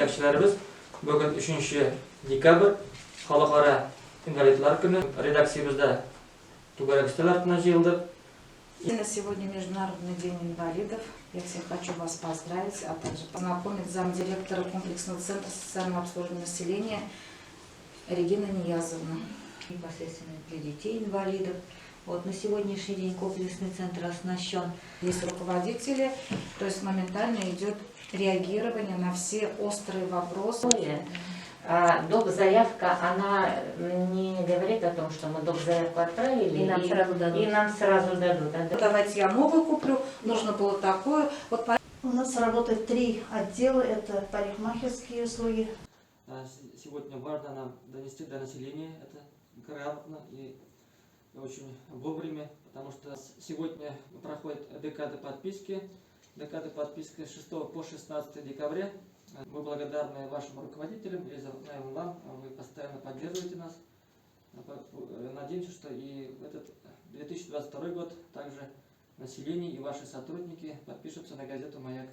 Tinglovchilarimiz, bugun 3-dekabr Xalqaro invalidlar kuni redaksiyamizda to'garak stol жиылдык. Сегодня Международный день инвалидов. Я всех хочу вас поздравить, а также познакомить с замдиректора комплексного центра социального обслуживания населения Регина Ниязовна. Непосредственно для детей-инвалидов. Вот, на сегодняшний день комплексный центр оснащен. Есть руководители, то есть моментально идет реагирование на все острые вопросы. Доп-заявка, она не говорит о том, что мы доп-заявку отправили И нам сразу дадут. И нам сразу дадут. Давайте я новую куплю, нужно было такое. Вот У нас работает 3 отдела, это парикмахерские услуги. Сегодня важно нам донести до населения это грамотно и очень вовремя, потому что сегодня проходит декада подписки. Декада подписки с 6 по 16 декабря. Мы благодарны вашим руководителям и знаем вам, вы постоянно поддерживаете нас. Надеемся, что и в этот 2022 год также население и ваши сотрудники подпишутся на газету «Маяк».